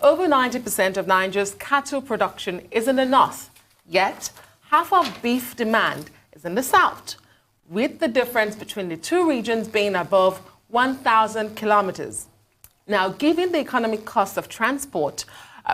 over 90% of Nigeria's cattle production is in the north, yet half of beef demand is in the south, with the difference between the two regions being above 1,000 kilometers. Now, given the economic cost of transport,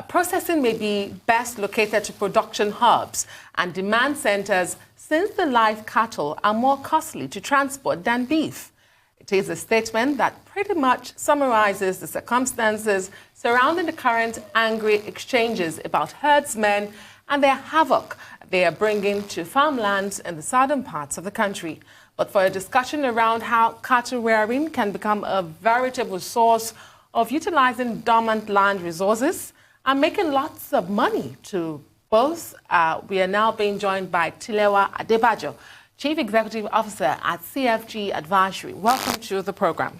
processing may be best located to production hubs and demand centers, since the live cattle are more costly to transport than beef. It is a statement that pretty much summarizes the circumstances surrounding the current angry exchanges about herdsmen and their havoc they are bringing to farmlands in the southern parts of the country. But for a discussion around how cattle rearing can become a veritable source of utilizing dormant land resources and making lots of money to both, we are now being joined by Tilewa Adebajo, Chief Executive Officer at CFG Advisory. Welcome to the program.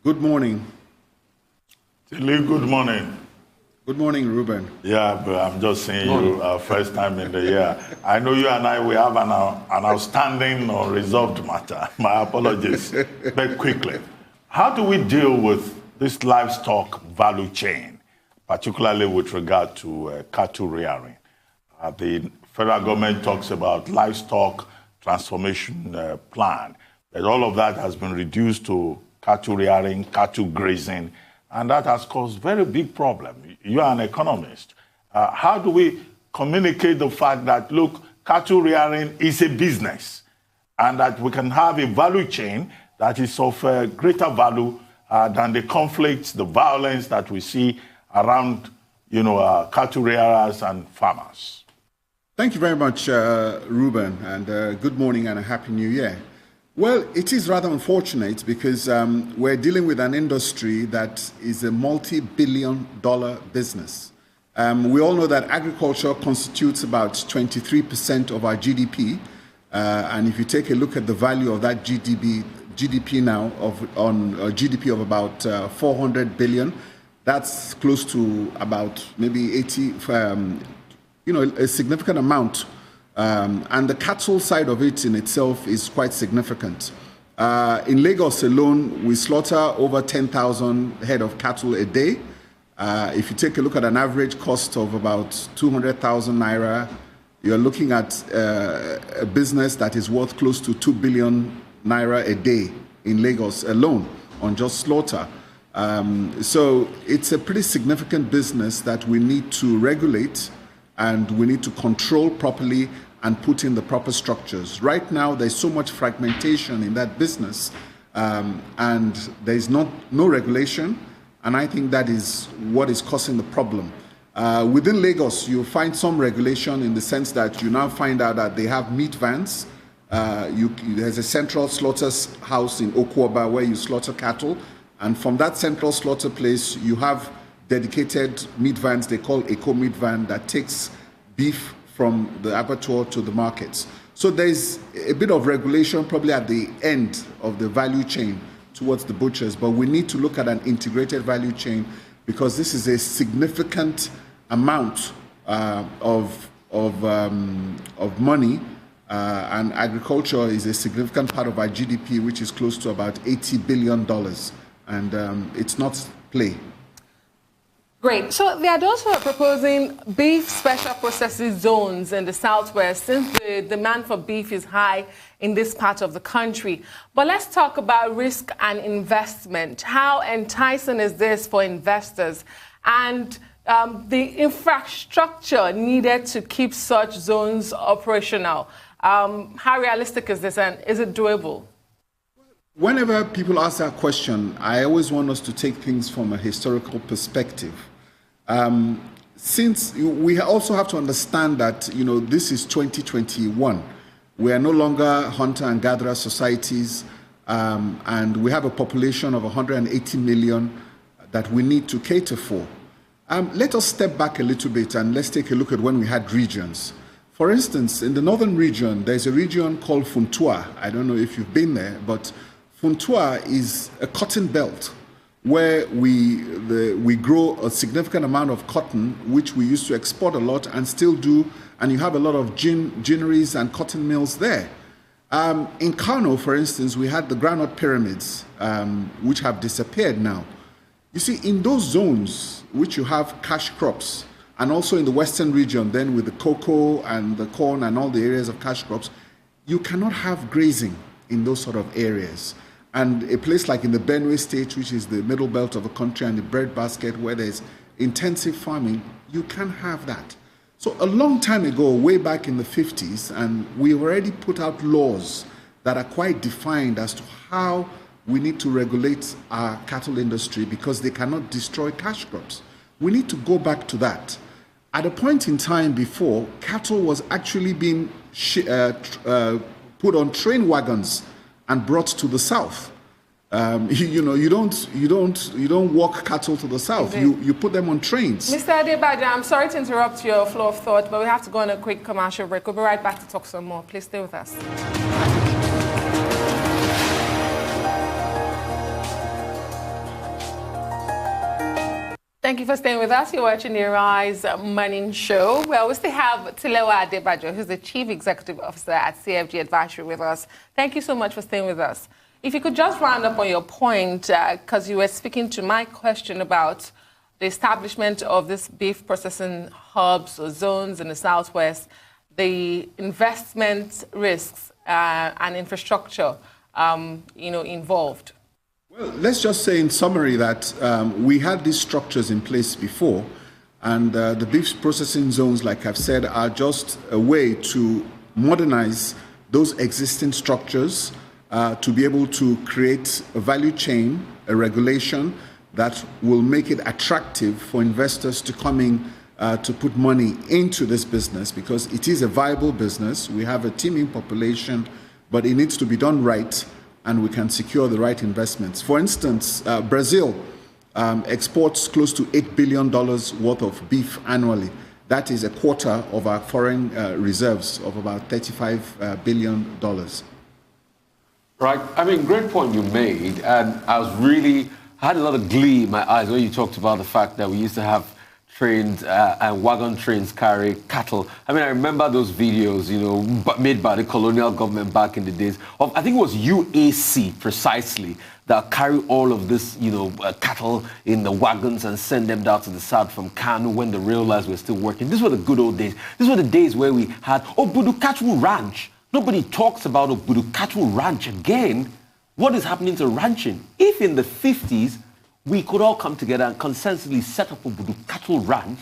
Good morning. Tilly, good morning. Good morning, Ruben. Yeah, but I'm just seeing you first time in the year. I know you and I, we have an outstanding or resolved matter. My apologies. But quickly, how do we deal with this livestock value chain, particularly with regard to cattle rearing? The federal government talks about livestock transformation plan, but all of that has been reduced to cattle rearing, cattle grazing, and that has caused very big problem. You are an economist. How do we communicate the fact that, look, cattle rearing is a business and that we can have a value chain that is of greater value than the conflicts, the violence that we see around, cattle rearers and farmers? Thank you very much, Ruben, and good morning and a Happy New Year. Well, it is rather unfortunate because we're dealing with an industry that is a multi-billion-dollar business. We all know that agriculture constitutes about 23% of our GDP, and if you take a look at the value of that GDP now on a GDP of about 400 billion, that's close to about maybe 80, a significant amount. And the cattle side of it in itself is quite significant. In Lagos alone, we slaughter over 10,000 head of cattle a day. If you take a look at an average cost of about 200,000 naira, you're looking at a business that is worth close to 2 billion naira a day in Lagos alone on just slaughter. So it's a pretty significant business that we need to regulate and we need to control properly and put in the proper structures. Right now, there's so much fragmentation in that business, and there's no regulation, and I think that is what is causing the problem. Within Lagos, you'll find some regulation in the sense that you now find out that they have meat vans. There's a central slaughterhouse in Okuoba where you slaughter cattle, and from that central slaughter place, you have dedicated meat vans they call eco meat van that takes beef from the abattoir to the markets. So there's a bit of regulation probably at the end of the value chain towards the butchers, but we need to look at an integrated value chain because this is a significant amount of money, and agriculture is a significant part of our GDP, which is close to about $80 billion, and it's not play. Great. So they are those who are proposing beef special processing zones in the southwest, since the demand for beef is high in this part of the country. But let's talk about risk and investment. How enticing is this for investors? And the infrastructure needed to keep such zones operational. How realistic is this, and is it doable? Whenever people ask that question, I always want us to take things from a historical perspective. Since we also have to understand that, this is 2021. We are no longer hunter and gatherer societies, and we have a population of 180 million that we need to cater for. Let us step back a little bit and let's take a look at when we had regions. For instance, in the northern region, there's a region called Funtua. I don't know if you've been there, but Funtua is a cotton belt where we grow a significant amount of cotton, which we used to export a lot and still do, and you have a lot of ginneries and cotton mills there. In Kano, for instance, we had the groundnut pyramids, which have disappeared now. You see, in those zones which you have cash crops, and also in the western region, then with the cocoa and the corn and all the areas of cash crops, you cannot have grazing in those sort of areas. And a place like in the Benue State, which is the middle belt of the country and the breadbasket where there's intensive farming, you can have that. So a long time ago, way back in the 50s, and we already put out laws that are quite defined as to how we need to regulate our cattle industry because they cannot destroy cash crops. We need to go back to that. At a point in time before, cattle was actually being put on train wagons and brought to the south. You don't walk cattle to the south. You put them on trains. Mr. Adebajo, I'm sorry to interrupt your flow of thought, but we have to go on a quick commercial break. We'll be right back to talk some more. Please stay with us. Thank you for staying with us. You're watching the Rise Morning Show. Well, we still have Tilewa Adebajo, who's the Chief Executive Officer at CFG Advisory with us. Thank you so much for staying with us. If you could just round up on your point, because you were speaking to my question about the establishment of this beef processing hubs or zones in the Southwest, the investment risks and infrastructure, involved. Well, let's just say in summary that we had these structures in place before, and the beef processing zones, like I've said, are just a way to modernize those existing structures to be able to create a value chain, a regulation that will make it attractive for investors to come in to put money into this business because it is a viable business. We have a teeming population, but it needs to be done right, and we can secure the right investments. For instance, Brazil exports close to $8 billion worth of beef annually. That is a quarter of our foreign reserves of about $35 billion. Right. I mean, great point you made. And I had a lot of glee in my eyes when you talked about the fact that we used to have trains and wagon trains carry cattle. I mean, I remember those videos, made by the colonial government back in the days of, I think it was UAC precisely, that carry all of this, cattle in the wagons and send them down to the south from Kano when the rail lines were still working. These were the good old days. These were the days where we had Obudu Cattle Ranch. Nobody talks about Obudu Cattle Ranch again. What is happening to ranching? If in the 50s, we could all come together and consensually set up a cattle ranch,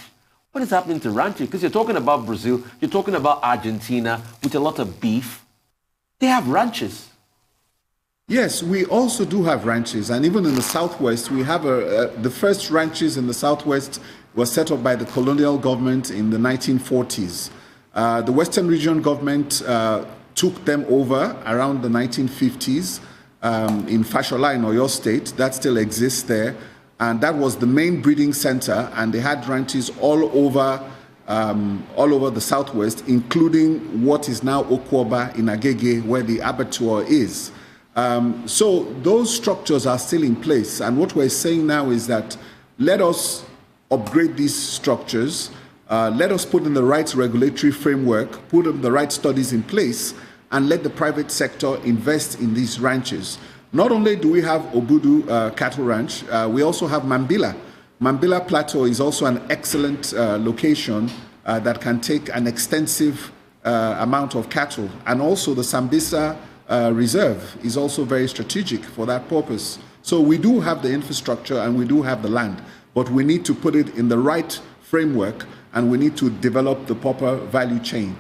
what is happening to ranching? Because you're talking about Brazil, you're talking about Argentina with a lot of beef. They have ranches. Yes, we also do have ranches. And even in the Southwest, we have the first ranches in the Southwest were set up by the colonial government in the 1940s. The Western Region government took them over around the 1950s. In Fashola in Oyo State, that still exists there, and that was the main breeding center, and they had ranches all over the Southwest, including what is now Okwoba in Agege, where the abattoir is. So those structures are still in place, and what we're saying now is that let us upgrade these structures, let us put in the right regulatory framework, put in the right studies in place, and let the private sector invest in these ranches. Not only do we have Obudu Cattle Ranch, we also have Mambila. Mambila Plateau is also an excellent location that can take an extensive amount of cattle. And also the Sambisa Reserve is also very strategic for that purpose. So we do have the infrastructure and we do have the land, but we need to put it in the right framework and we need to develop the proper value chain.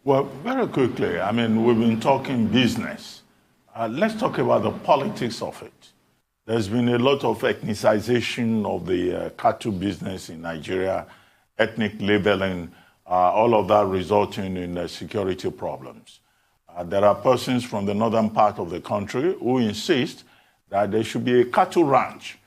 Well, very quickly, I mean, we've been talking business. Let's talk about the politics of it. There's been a lot of ethnicization of the cattle business in Nigeria, ethnic labeling, all of that resulting in security problems. There are persons from the northern part of the country who insist that there should be a cattle ranch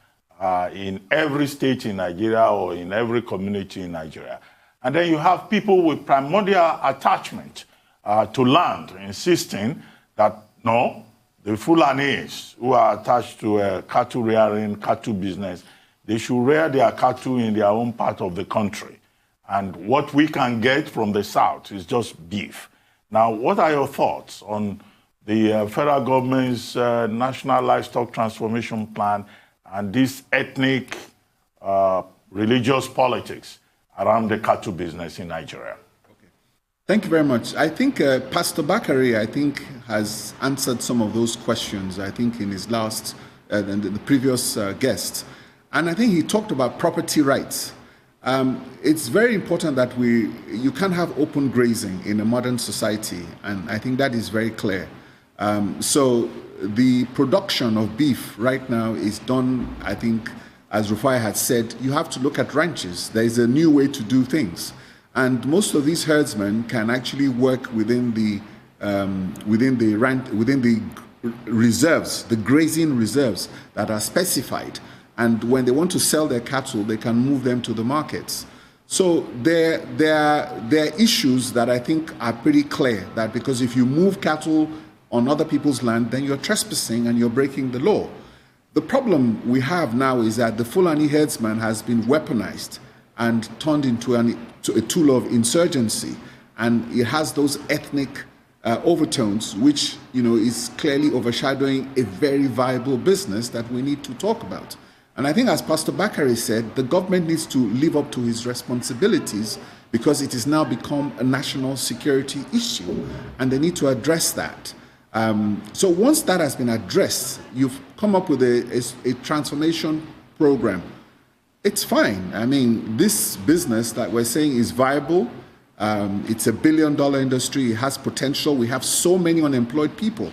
in every state in Nigeria or in every community in Nigeria. And then you have people with primordial attachment to land, insisting that, no, the Fulanis who are attached to cattle rearing, cattle business, they should rear their cattle in their own part of the country. And what we can get from the south is just beef. Now, what are your thoughts on the federal government's National Livestock Transformation Plan and this ethnic, religious politics around the cattle business in Nigeria? Thank you very much. I think Pastor Bakari, has answered some of those questions, in his last, the previous guest. And I think he talked about property rights. It's very important that you can't have open grazing in a modern society, and I think that is very clear. So the production of beef right now is done, I think, as Rufai had said, you have to look at ranches. There is a new way to do things. And most of these herdsmen can actually work within the reserves, the grazing reserves that are specified. And when they want to sell their cattle, they can move them to the markets. So there are issues that I think are pretty clear, that because if you move cattle on other people's land, then you're trespassing and you're breaking the law. The problem we have now is that the Fulani herdsman has been weaponized and turned into a tool of insurgency, and it has those ethnic overtones, which is clearly overshadowing a very viable business that we need to talk about. And I think, as Pastor Bakari said, the government needs to live up to its responsibilities, because it has now become a national security issue, and they need to address that. So once that has been addressed, you've come up with a transformation program. It's fine. I mean, this business that we're saying is viable. It's $1 billion industry. It has potential. We have so many unemployed people.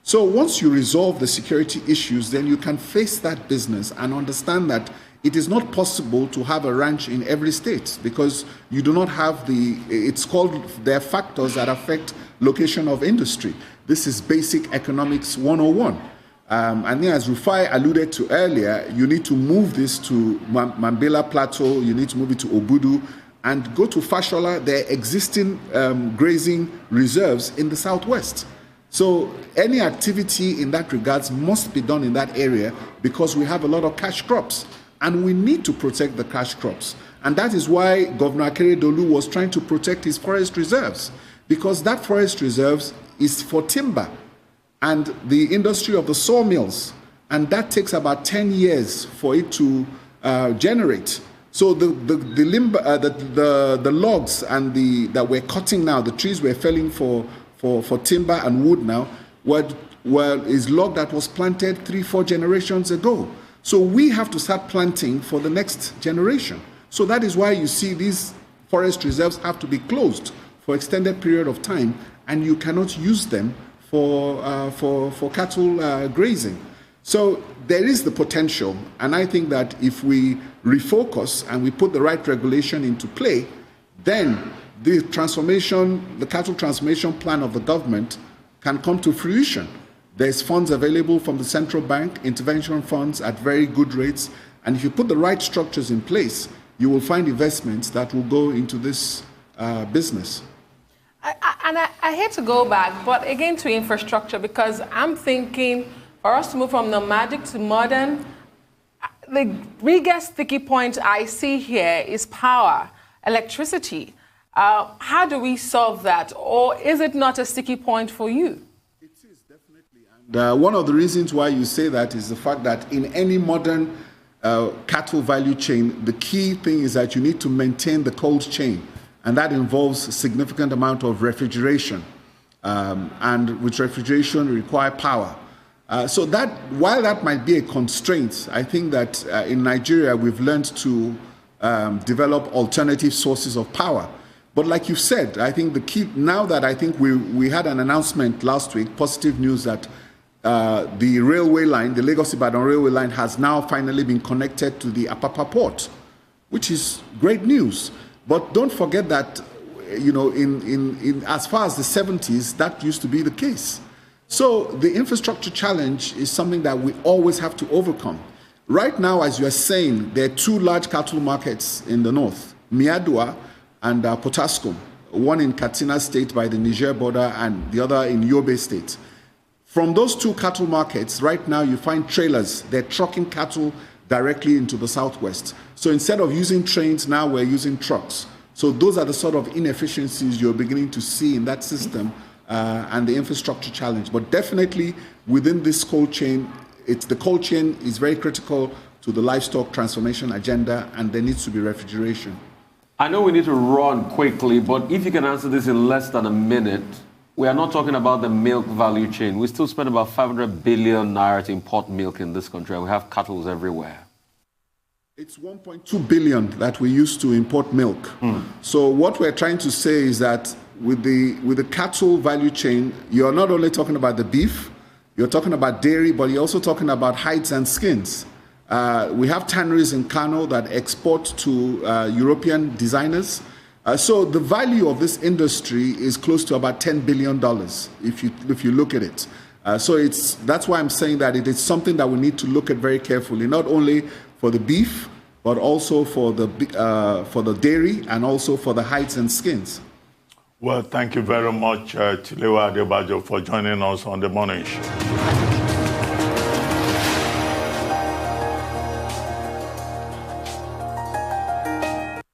So once you resolve the security issues, then you can face that business and understand that it is not possible to have a ranch in every state, because you do not have there are factors that affect location of industry. This is basic economics 101. And then, as Rufai alluded to earlier, you need to move this to Mambila Plateau, you need to move it to Obudu, and go to Fashola. There are existing grazing reserves in the southwest. So any activity in that regards must be done in that area, because we have a lot of cash crops, and we need to protect the cash crops. And that is why Governor Akeredolu was trying to protect his forest reserves, because that forest reserves is for timber and the industry of the sawmills, and that takes about 10 years for it to generate. So the logs and that we're cutting now, the trees we're felling for timber and wood now, is log that was planted 3-4 generations ago. So we have to start planting for the next generation. So that is why you see these forest reserves have to be closed for extended period of time, and you cannot use them for cattle grazing. So there is the potential, and I think that if we refocus and we put the right regulation into play, then the cattle transformation plan of the government can come to fruition. There's funds available from the central bank, intervention funds at very good rates, and if you put the right structures in place, you will find investments that will go into this business. I hate to go back, but again to infrastructure, because I'm thinking for us to move from nomadic to modern, the biggest sticky point I see here is power, electricity. How do we solve that? Or is it not a sticky point for you? It is, definitely. And one of the reasons why you say that is the fact that in any modern cattle value chain, the key thing is that you need to maintain the cold chain. And that involves a significant amount of refrigeration. And with refrigeration, require power. So that, while that might be a constraint, I think that in Nigeria, we've learned to develop alternative sources of power. But like you said, I think the key, now that I think we had an announcement last week, positive news that the railway line, the Lagos-Ibadan railway line, has now finally been connected to the Apapa port, which is great news. But don't forget that, in as far as the 70s, that used to be the case. So the infrastructure challenge is something that we always have to overcome. Right now, as you are saying, there are two large cattle markets in the north, Miadua and Potaskum, one in Katsina State by the Niger border and the other in Yobe State. From those two cattle markets, right now you find trailers. They're trucking cattle directly into the southwest. So instead of using trains, now we're using trucks. So those are the sort of inefficiencies you're beginning to see in that system and the infrastructure challenge. But definitely within this cold chain, the cold chain is very critical to the livestock transformation agenda, and there needs to be refrigeration. I know we need to run quickly, but if you can answer this in less than a minute, we are not talking about the milk value chain. We still spend about 500 billion naira to import milk in this country, and we have cattle everywhere. It's 1.2 billion that we use to import milk. So what we're trying to say is that with the cattle value chain, you're not only talking about the beef, you're talking about dairy, but you're also talking about hides and skins. We have tanneries in Kano that export to European designers. So the value of this industry is close to about $10 billion if you look at it. So that's why I'm saying that it is something that we need to look at very carefully, not only for the beef, but also for the dairy and also for the hides and skins. Well, thank you very much, Tilewa Adebajo, for joining us on the morning show.